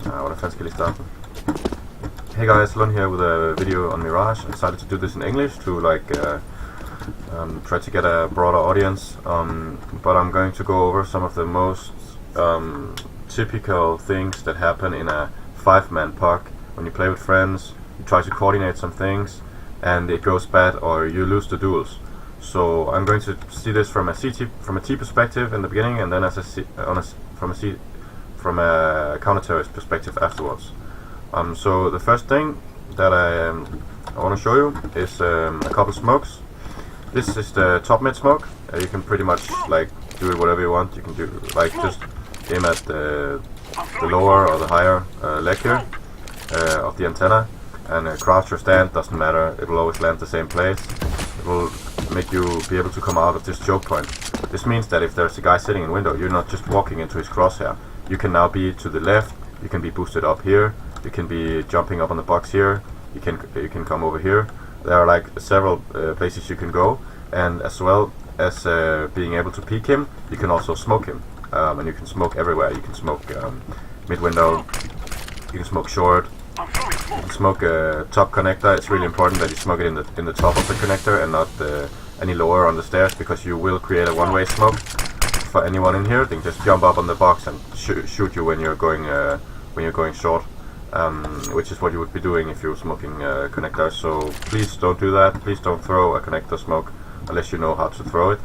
Hvordan fanden skal jeg starte? Hey guys, Lund here with a video on Mirage. I decided to do this in English to try to get a broader audience, but I'm going to go over some of the most typical things that happen in a 5-man puck. When you play with friends, you try to coordinate some things and it goes bad or you lose the duels. So I'm going to see this from a T perspective in the beginning, and then from a counter-terrorist perspective afterwards. So the first thing that I want to show you is a couple smokes. This is the top mid smoke. You can pretty much do it whatever you want. You can do just aim at the lower or the higher leg here of the antenna, and crouch or stand, doesn't matter. It will always land the same place. It will make you be able to come out of this choke point. This means that if there's a guy sitting in window, you're not just walking into his crosshair. You can now be to the left. You can be boosted up here. You can be jumping up on the box here. You can come over here. There are several places you can go, and as well as being able to peek him, you can also smoke him, and you can smoke everywhere. You can smoke mid window. You can smoke short. You can smoke top connector. It's really important that you smoke it in the top of the connector and not any lower on the stairs, because you will create a one-way smoke for anyone in here. They can just jump up on the box and shoot you when you're going short, which is what you would be doing if you were smoking connectors. So please don't do that. Please don't throw a connector smoke unless you know how to throw it.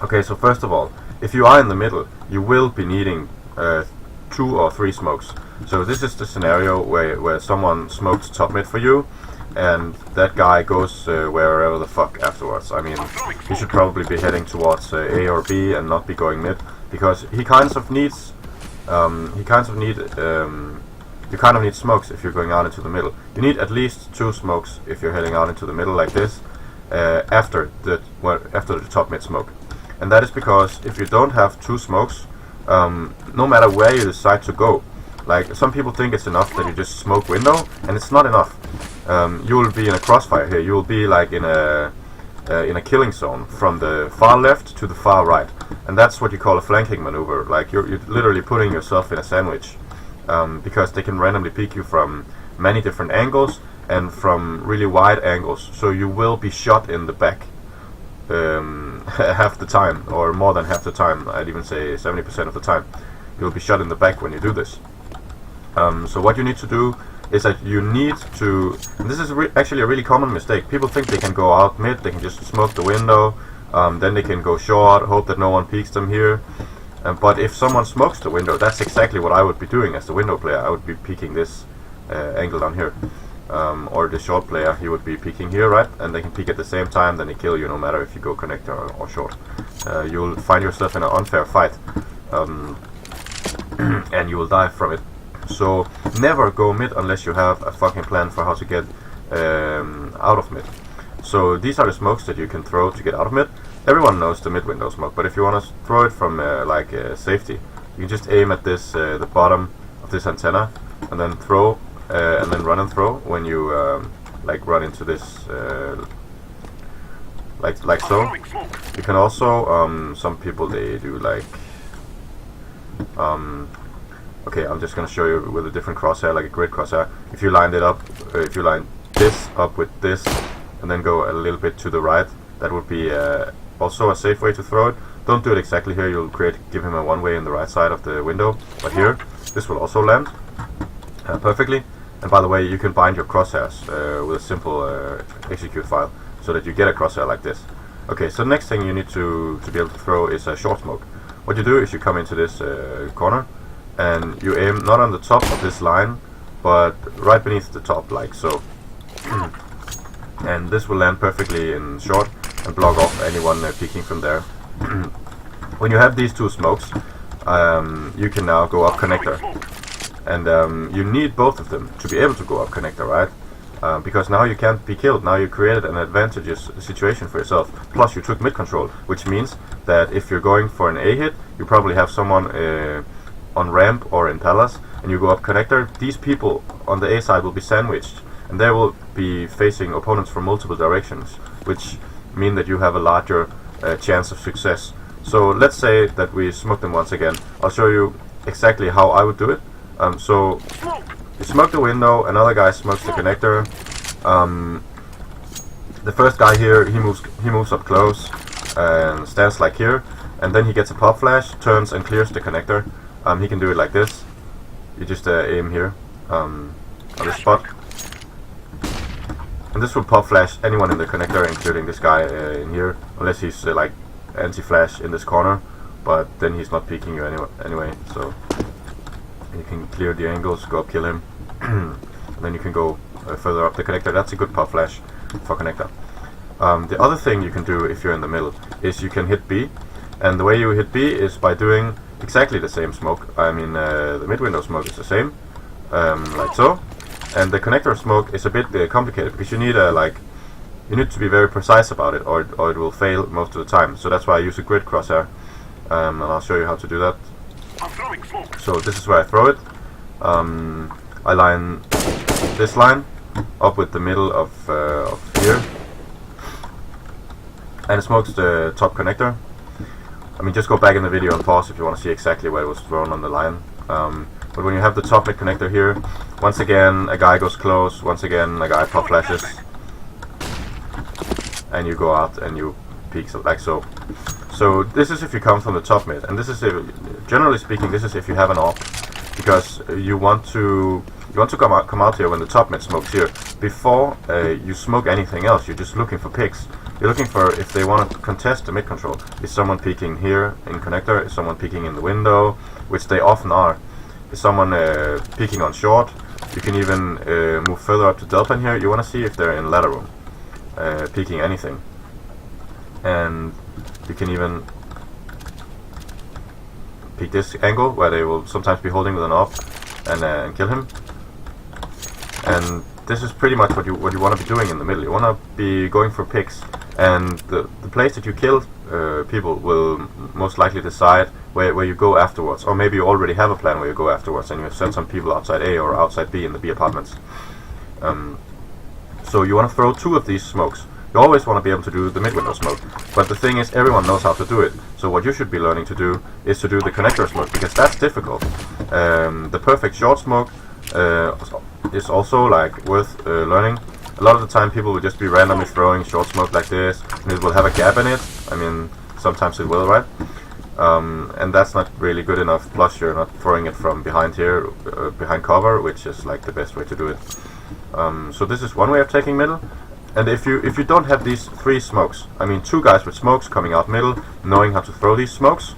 Okay, so first of all, if you are in the middle, you will be needing 2 or 3 smokes. So this is the scenario where someone smokes top mid for you, and that guy goes wherever the fuck afterwards. I mean, he should probably be heading towards A or B and not be going mid, because you kind of need smokes if you're going out into the middle. You need at least 2 smokes if you're heading out into the middle like this, after the top mid smoke. And that is because if you don't have 2 smokes, no matter where you decide to go, some people think it's enough that you just smoke window, and it's not enough. You will be in a crossfire here. You will be in a killing zone from the far left to the far right, and that's what you call a flanking maneuver. You're literally putting yourself in a sandwich, because they can randomly peek you from many different angles and from really wide angles. So you will be shot in the back half the time, or more than half the time. I'd even say 70% of the time you'll be shot in the back when you do this. So what you need to do is that you need to, and this is actually a really common mistake. People think they can go out mid, they can just smoke the window, then they can go short, hope that no one peeks them here. But if someone smokes the window, that's exactly what I would be doing as the window player. I would be peeking this angle down here. Or the short player, he would be peeking here, right? And they can peek at the same time, then they kill you no matter if you go connector or short. You'll find yourself in an unfair fight, and you will die from it. So never go mid unless you have a fucking plan for how to get out of mid. So these are the smokes that you can throw to get out of mid. Everyone knows the mid window smoke, but if you want to throw it from safety, you can just aim at this the bottom of this antenna, and then throw, and then run and throw when you run into this like so. You can also some people, they do okay, I'm just gonna show you with a different crosshair, like a grid crosshair. If you line it up, if you line this up with this, and then go a little bit to the right, that would be also a safe way to throw it. Don't do it exactly here. You'll give him a one-way in the right side of the window, but here, this will also land perfectly. And by the way, you can bind your crosshairs with a simple execute file, so that you get a crosshair like this. Okay, so the next thing you need to be able to throw is a short smoke. What you do is you come into this corner, and you aim not on the top of this line, but right beneath the top, like so. And this will land perfectly in short and block off anyone peeking from there. When you have these 2 smokes, you can now go up connector. And you need both of them to be able to go up connector, right? Because now you can't be killed. Now you created an advantageous situation for yourself. Plus you took mid control, which means that if you're going for an A hit, you probably have someone on ramp or in palace, and you go up connector. These people on the A side will be sandwiched, and they will be facing opponents from multiple directions, which mean that you have a larger chance of success. So let's say that we smoke them once again. I'll show you exactly how I would do it. So you smoke the window, another guy smokes the connector. The first guy here, he moves up close and stands like here, and then he gets a pop flash, turns and clears the connector. He can do it like this. You just aim here on the spot, and this will pop flash anyone in the connector, including this guy in here, unless he's like anti-flash in this corner, but then he's not peeking you anyway, so you can clear the angles, go up, kill him, and then you can go further up the connector. That's a good pop flash for connector. The other thing you can do if you're in the middle is you can hit B, and the way you hit B is by doing exactly the same smoke. I mean, the mid-window smoke is the same, like so, and the connector smoke is a bit complicated because you need to be very precise about it, or it will fail most of the time. So that's why I use a grid crosshair, and I'll show you how to do that. So this is where I throw it. I line this line up with the middle of here, and it smokes the top connector. I mean, just go back in the video and pause if you want to see exactly where it was thrown on the line. But when you have the top mid connector here, once again a guy goes close, once again a guy pop flashes, and you go out and you peek like so. So this is if you come from the top mid, and this is generally speaking, this is if you have an AWP, because you want to come out here when the top mid smokes here. Before you smoke anything else, you're just looking for picks. You're looking for if they want to contest the mid control. Is someone peeking here in connector? Is someone peeking in the window? Which they often are. Is someone peeking on short? You can even move further up to Delpan here. You want to see if they're in ladder room, peeking anything. And you can even peek this angle where they will sometimes be holding with an AWP and kill him. And this is pretty much what you want to be doing in the middle. You want to be going for picks, and the place that you kill people will most likely decide where you go afterwards. Or maybe you already have a plan where you go afterwards, and you have sent some people outside A or outside B in the B apartments. So you want to throw 2 of these smokes. You always want to be able to do the mid-window smoke, but the thing is, everyone knows how to do it. So what you should be learning to do is to do the connector smoke, because that's difficult. The perfect short smoke is also like worth learning. A lot of the time people will just be randomly throwing short smoke like this, and it will have a gap in it. I mean, sometimes it will, right? And that's not really good enough. Plus you're not throwing it from behind here, behind cover, which is like the best way to do it. So this is one way of taking middle. And if you don't have these 3 smokes, I mean 2 guys with smokes coming out middle, knowing how to throw these smokes,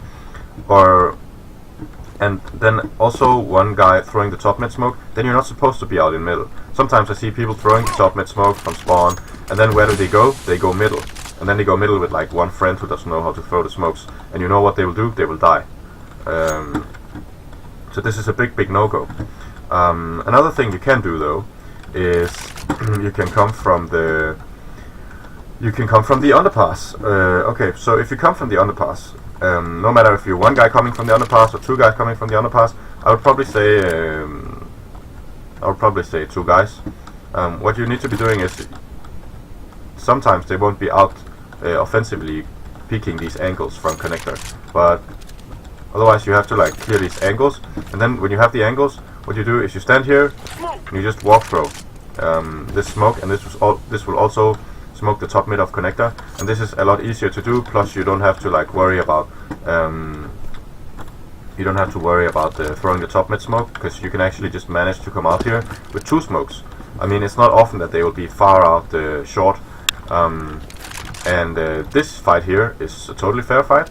and then also 1 guy throwing the top mid smoke, then you're not supposed to be out in middle. Sometimes I see people throwing the top mid smoke from spawn, and then where do they go? They go middle. And then they go middle with like 1 friend who doesn't know how to throw the smokes. And you know what they will do? They will die. So this is a big no-go. Another thing you can do though is you can come from the underpass. Okay, so if you come from the underpass, no matter if you're 1 guy coming from the underpass or 2 guys coming from the underpass, I would probably say 2 guys. What you need to be doing is, sometimes they won't be out offensively peeking these angles from connector, but otherwise you have to like clear these angles, and then when you have the angles, what you do is you stand here and you just walk throw this smoke, and this will also smoke the top mid of connector, and this is a lot easier to do. Plus you don't have to like worry about throwing the top mid smoke, because you can actually just manage to come out here with 2 smokes. I mean, it's not often that they will be far out short, and this fight here is a totally fair fight.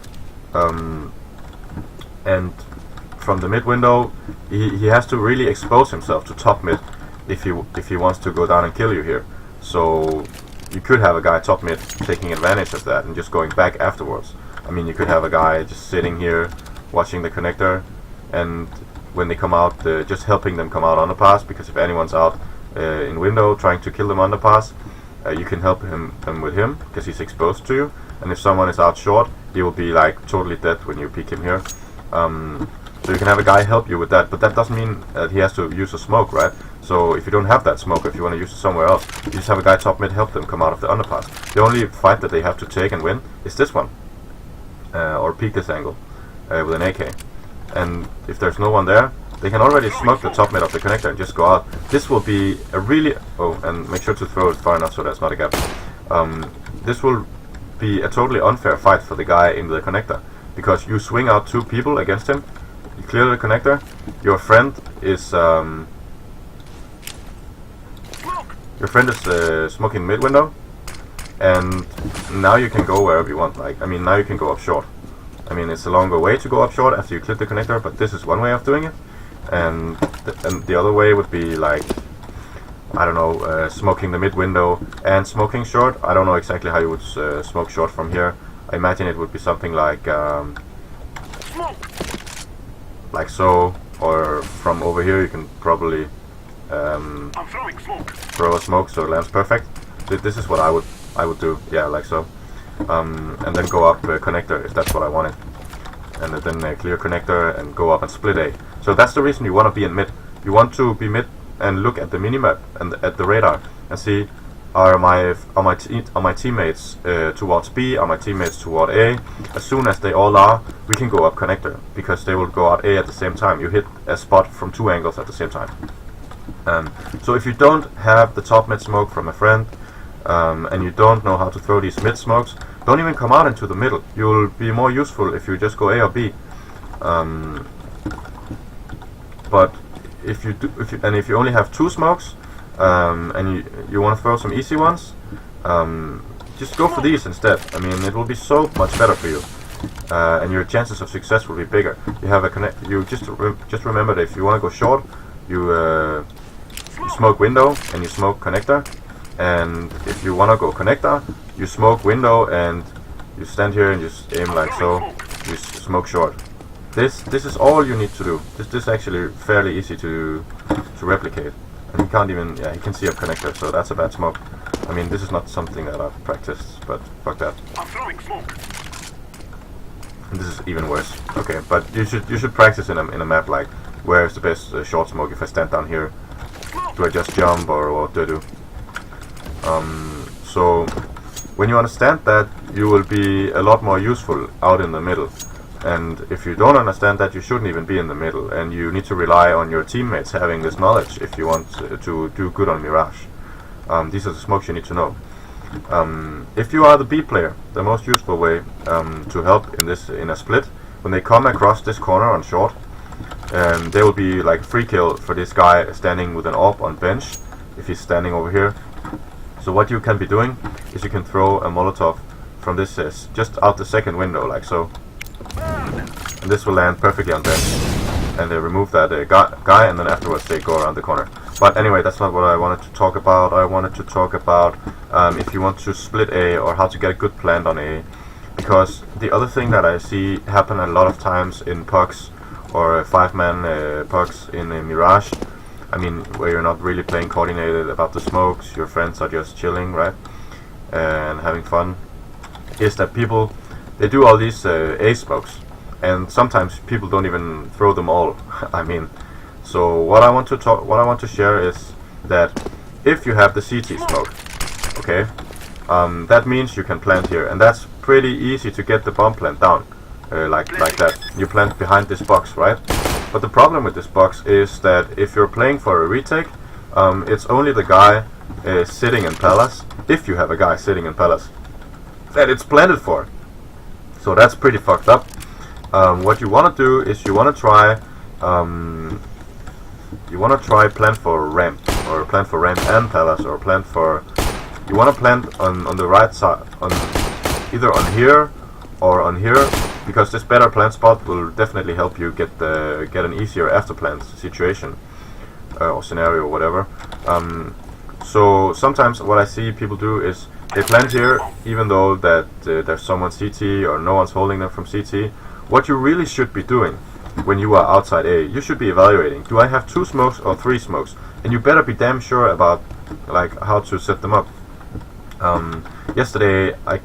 And from the mid window, he has to really expose himself to top mid if he wants to go down and kill you here. So you could have a guy top mid taking advantage of that and just going back afterwards. I mean, you could have a guy just sitting here watching the connector, and when they come out, just helping them come out on the pass, because if anyone's out in window trying to kill them on the pass, you can help them with him because he's exposed to you. And if someone is out short, he will be like totally dead when you peek him here. So you can have a guy help you with that, but that doesn't mean that he has to use a smoke, right? So if you don't have that smoke, if you want to use it somewhere else, you just have a guy top mid help them come out of the underpass. The only fight that they have to take and win is this one, or peek this angle with an AK. and if there's no one there, they can already smoke the top mid of the connector and just go out. This will be a really... Oh, and make sure to throw it far enough so there's not a gap. This will be a totally unfair fight for the guy in the connector, because you swing out 2 people against him, you clear the connector, your friend is smoking mid window, and now you can go wherever you want. Like, I mean, now you can go up short. I mean, it's a longer way to go up short after you clear the connector, but this is one way of doing it. And the other way would be like, I don't know, smoking the mid window and smoking short. I don't know exactly how you would smoke short from here. I imagine it would be something like so, or from over here you can probably throw a smoke so it lands perfect. This is what I would do, yeah, like so. And then go up connector if that's what I wanted, and then clear connector and go up and split A. So that's the reason you want to be in mid. You want to be mid and look at the minimap and at the radar and see, are my teammates towards B, are my teammates toward A. As soon as they all are, we can go up connector, because they will go out A at the same time. You hit a spot from 2 angles at the same time. So if you don't have the top mid smoke from a friend, and you don't know how to throw these mid smokes, don't even come out into the middle. You'll be more useful if you just go A or B. But if you only have 2 smokes, and you want to throw some easy ones, just go for these instead. I mean, it will be so much better for you, and your chances of success will be bigger. You have a connect. You just remember that if you want to go short, you smoke window and you smoke connector. And if you want to go connector, you smoke window and you stand here and just aim like so. You smoke short. This is all you need to do. This is actually fairly easy to replicate. And he can't even, yeah, he can see a connector, so that's a bad smoke. I mean, this is not something that I've practiced, but fuck that. I'm throwing smoke. And this is even worse. Okay, but you should practice in a map like, where is the best short smoke? If I stand down here, do I just jump or what do I do? So when you understand that, you will be a lot more useful out in the middle. And if you don't understand that, you shouldn't even be in the middle, and you need to rely on your teammates having this knowledge if you want to do good on Mirage. These are the smokes you need to know. If you are the B player, the most useful way to help in a split, when they come across this corner on short, there will be like free kill for this guy standing with an AWP on bench, if he's standing over here. So what you can be doing is you can throw a Molotov from this just out the second window, like so. And this will land perfectly on bench. And they remove that guy, and then afterwards they go around the corner. But anyway, that's not what I wanted to talk about. I wanted to talk about if you want to split A, or how to get a good plant on A. Because the other thing that I see happen a lot of times in pucks, or 5-man pucks in Mirage, I mean, where you're not really playing coordinated about the smokes, your friends are just chilling, right, and having fun, is that people, they do all these A smokes, and sometimes people don't even throw them all. I mean, so what I want to share is that if you have the CT smoke, okay, that means you can plant here, and that's pretty easy to get the bomb plant down, like that. You plant behind this box, right? But the problem with this box is that if you're playing for a retake, it's only the guy sitting in palace, if you have a guy sitting in palace, that it's planted for. So that's pretty fucked up. What you want to do is you want to try plant for ramp, or plant for ramp and palace, or plant for, you want to plant on the right side, on either on here or on here, because this better plant spot will definitely help you get an easier after plant situation or scenario or whatever. So sometimes what I see people do is they plant here even though that there's someone CT or no one's holding them from CT. What you really should be doing when you are outside A, you should be evaluating, do I have 2 smokes or 3 smokes? And you better be damn sure about like how to set them up. Yesterday I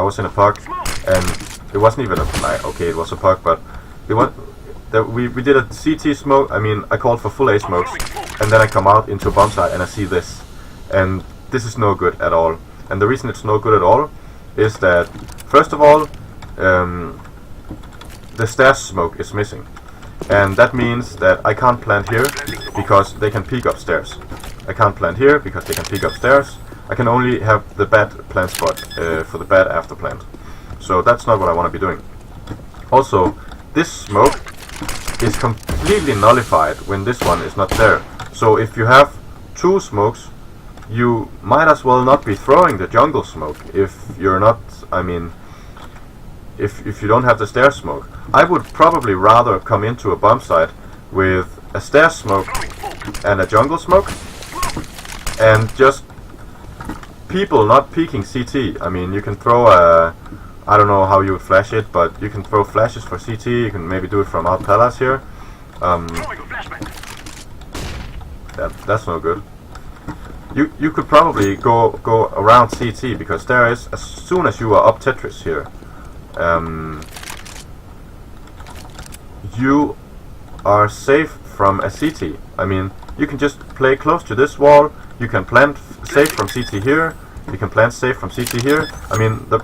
was in a puck, and it wasn't even okay, it was a puck, but we did a CT smoke. I mean, I called for full A smokes, and then I come out into a bomb site and I see this, and this is no good at all. And the reason it's no good at all is that, first of all, the stash smoke is missing. and that means that I can't plant here because they can peek upstairs. I can't plant here because they can peek upstairs. I can only have the bad plant spot for the bad after plant. So that's not what I want to be doing. Also, this smoke is completely nullified when this one is not there. So if you have two smokes, you might as well not be throwing the jungle smoke if you're not, I mean, if you don't have the stair smoke. I would probably rather come into a bomb site with a stair smoke and a jungle smoke, and just people not peeking CT. I mean, you can throw a, I don't know how you would flash it, but you can throw flashes for CT. You can maybe do it from out palace here. That's no good. You could probably go around CT, because there is, as soon as you are up Tetris here, you are safe from a CT. I mean, you can just play close to this wall. You can plant safe from CT here. You can plant safe from CT here. I mean, the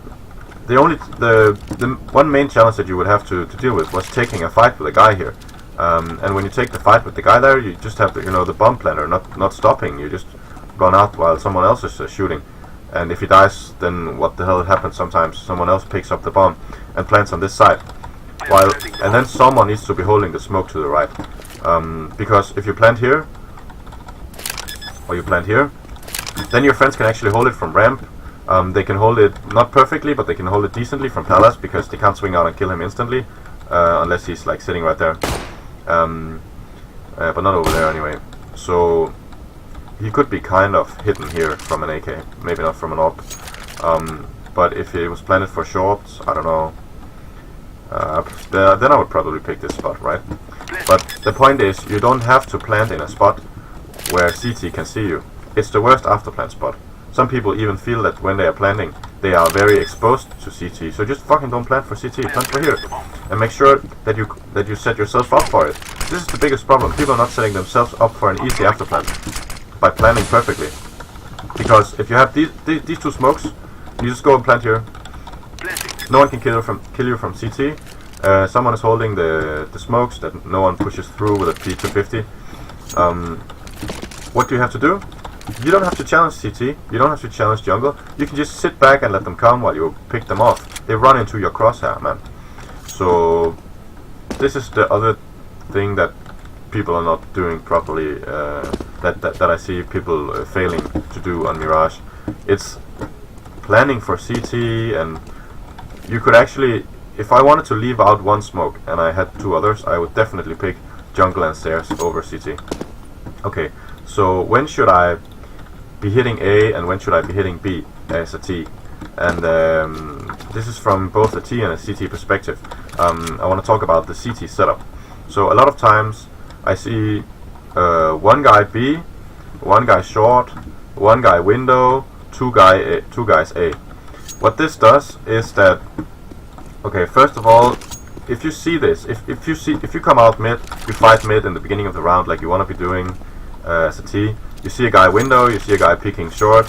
one main challenge that you would have to deal with was taking a fight with a guy here. And when you take the fight with the guy there, you just have the, the bomb planter not stopping. You just gone out while someone else is shooting. And if he dies, then what the hell happens sometimes? Someone else picks up the bomb and plants on this side. And then someone needs to be holding the smoke to the right. Because if you plant here, or you plant here, then your friends can actually hold it from ramp. They can hold it not perfectly, but they can hold it decently from palace, because they can't swing out and kill him instantly, unless he's like sitting right there. But not over there anyway. So he could be kind of hidden here from an AK, maybe not from an AWP. But if it was planted for shorts, I don't know. Then I would probably pick this spot, right? But the point is, you don't have to plant in a spot where CT can see you. It's the worst after plant spot. Some people even feel that when they are planting, they are very exposed to CT. So just fucking don't plant for CT. Plant for here, and make sure that you set yourself up for it. This is the biggest problem. People are not setting themselves up for an easy after plant by planning perfectly. Because if you have these two smokes, you just go and plant here. No one can kill you from CT. Someone is holding the smokes that no one pushes through with a P250. What do you have to do? You don't have to challenge CT. You don't have to challenge jungle. You can just sit back and let them come while you pick them off. They run into your crosshair, man. So this is the other thing that people are not doing properly. That I see people failing to do on Mirage. It's planning for CT, and you could actually, if I wanted to leave out one smoke and I had two others, I would definitely pick jungle and stairs over CT. Okay, so when should I be hitting A and when should I be hitting B as a T? And this is from both a T and a CT perspective. I want to talk about the CT setup. So a lot of times I see one guy B, one guy short, one guy window, two guys A. What this does is that, okay, first of all, if you see this, if you come out mid, you fight mid in the beginning of the round like you want to be doing as a T, you see a guy window, you see a guy peeking short,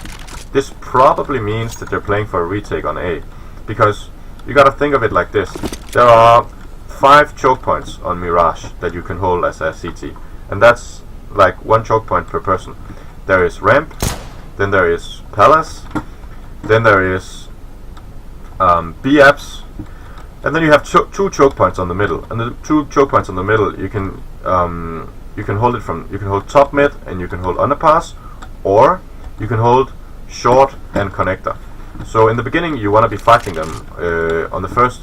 this probably means that they're playing for a retake on A. Because you gotta think of it like this: there are 5 choke points on Mirage that you can hold as a CT, and that's like 1 choke point per person. There is ramp, then there is palace, then there is B-apps, and then you have 2 choke points on the middle. And the 2 choke points on the middle, you can hold it from, you can hold top mid and you can hold underpass, or you can hold short and connector. So in the beginning you want to be fighting them on the first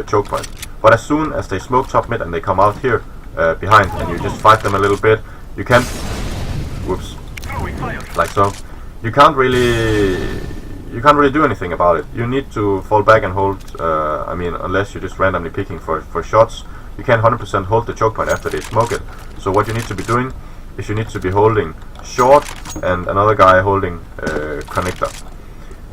choke point, but as soon as they smoke top mid and they come out here behind, and you just fight them a little bit, you can't, whoops, like so, you can't really do anything about it. You need to fall back and hold, I mean, unless you're just randomly picking for shots, you can't 100% hold the choke point after they smoke it. So what you need to be doing is you need to be holding short and another guy holding connector.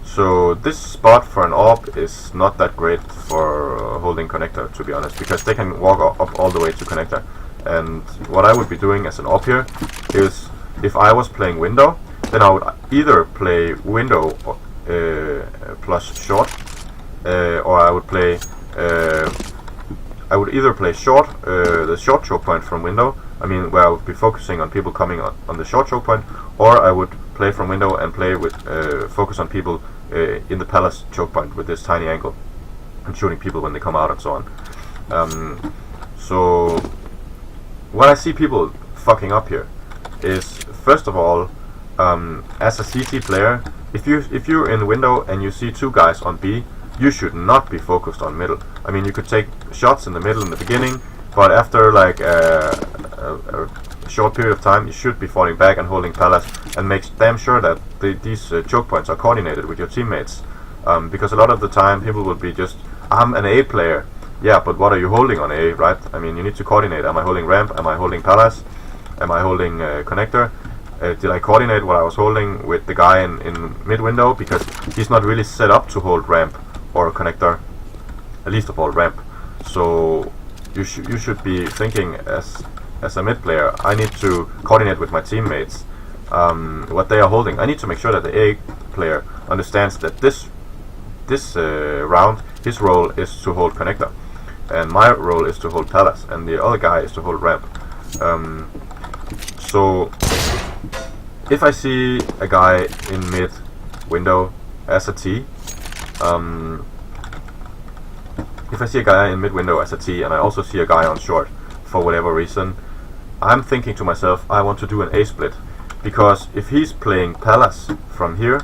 So this spot for an AWP is not that great for holding connector, to be honest, because they can walk up all the way to connector. And what I would be doing as an AWP here is, if I was playing window, then I would either play window plus short, or I would play I would either play short, the short choke point from window, I mean where I would be focusing on people coming on the short choke point, or I would play from window and play with focus on people in the palace choke point with this tiny angle, and shooting people when they come out and so on. So what I see people fucking up here is, first of all, as a CT player, if you're in the window and you see two guys on B, you should not be focused on middle. I mean, you could take shots in the middle in the beginning, but after like a short period of time, you should be falling back and holding palace, and make damn sure that these choke points are coordinated with your teammates. Because a lot of the time, people will be just, I'm an A player. Yeah, but what are you holding on A, right? I mean, you need to coordinate. Am I holding ramp? Am I holding palace? Am I holding connector? Did I coordinate what I was holding with the guy in mid window? Because he's not really set up to hold ramp or connector, at least of all ramp. So you should be thinking as a mid player, I need to coordinate with my teammates what they are holding. I need to make sure that the A player understands that this round his role is to hold connector, and my role is to hold palace, and the other guy is to hold ramp. So if I see a guy in mid window as a T, if I see a guy in mid window as a T, and I also see a guy on short for whatever reason, I'm thinking to myself, I want to do an A split, because if he's playing palace from here,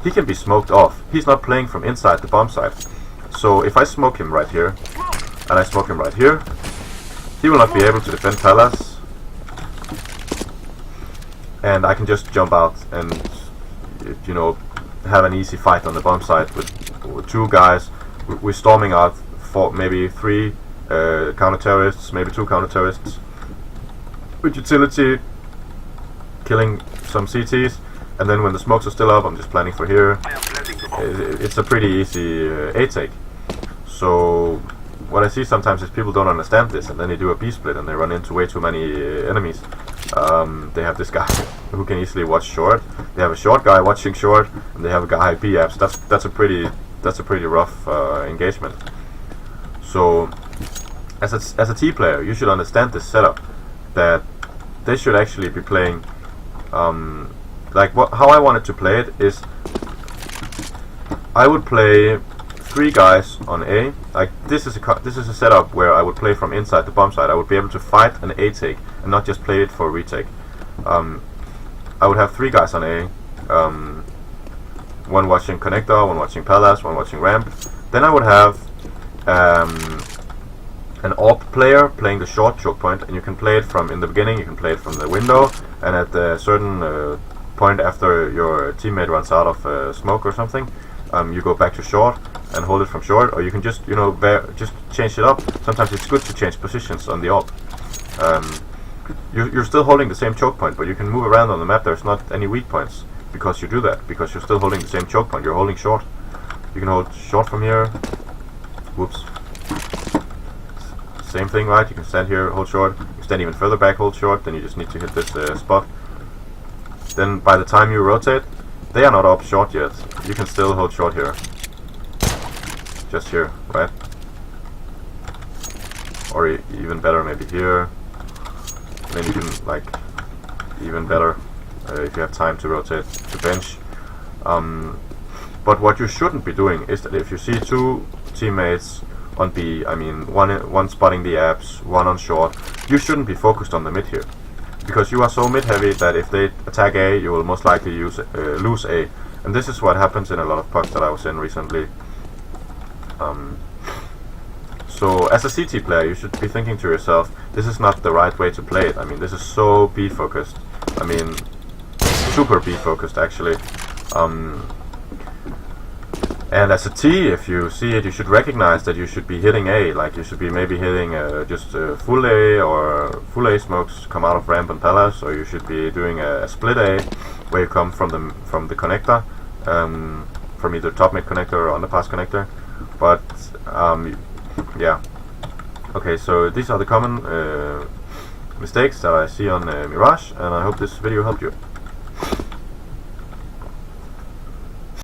he can be smoked off. He's not playing from inside the bomb site. So if I smoke him right here, and I smoke him right here, he will not be able to defend palace, and I can just jump out and, you know, have an easy fight on the bomb site with two guys. We're storming out for maybe 3 counter-terrorists, maybe 2 counter-terrorists, with utility, killing some CTs, and then when the smokes are still up, I'm just planning for here. It's a pretty easy A take. So what I see sometimes is people don't understand this, and then they do a B split and they run into way too many enemies. They have this guy who can easily watch short. They have a short guy watching short, and they have a guy B apps. That's a pretty rough engagement. So as a T player, you should understand this setup, that they should actually be playing like how I wanted to play it is, I would play 3 guys on A. Like this is a setup where I would play from inside the bomb site. I would be able to fight an A take and not just play it for a retake. I would have 3 guys on A, one watching connector, one watching palace, one watching ramp. Then I would have an AWP player playing the short choke point, and you can play it from in the beginning, you can play it from the window, and at a certain point after your teammate runs out of smoke or something, you go back to short and hold it from short, or you can just, you know, just change it up. Sometimes it's good to change positions on the AWP. You're still holding the same choke point, but you can move around on the map. There's not any weak points because you do that, because you're still holding the same choke point. You're holding short. You can hold short from here. Whoops. Same thing, right? You can stand here, hold short. You stand even further back, hold short. Then you just need to hit this spot. Then by the time you rotate, they are not up short yet. You can still hold short here. Just here, right? Or even better, maybe here. Then you can, like, even better if you have time to rotate to bench. But what you shouldn't be doing is that if you see 2 teammates on B, I mean one spotting the apps, one on short, you shouldn't be focused on the mid here, because you are so mid heavy that if they attack A, you will most likely lose A. And this is what happens in a lot of pucks that I was in recently. So as a CT player, you should be thinking to yourself, this is not the right way to play it. I mean, this is so B focused. I mean, super B focused actually. And as a T, if you see it, you should recognize that you should be hitting A. Like you should be maybe hitting just full A, or full A smokes come out of ramp and palace, or you should be doing a split A where you come from the connector, from either top mid connector or underpass connector. But yeah. Okay, so these are the common mistakes that I see on Mirage, and I hope this video helped you.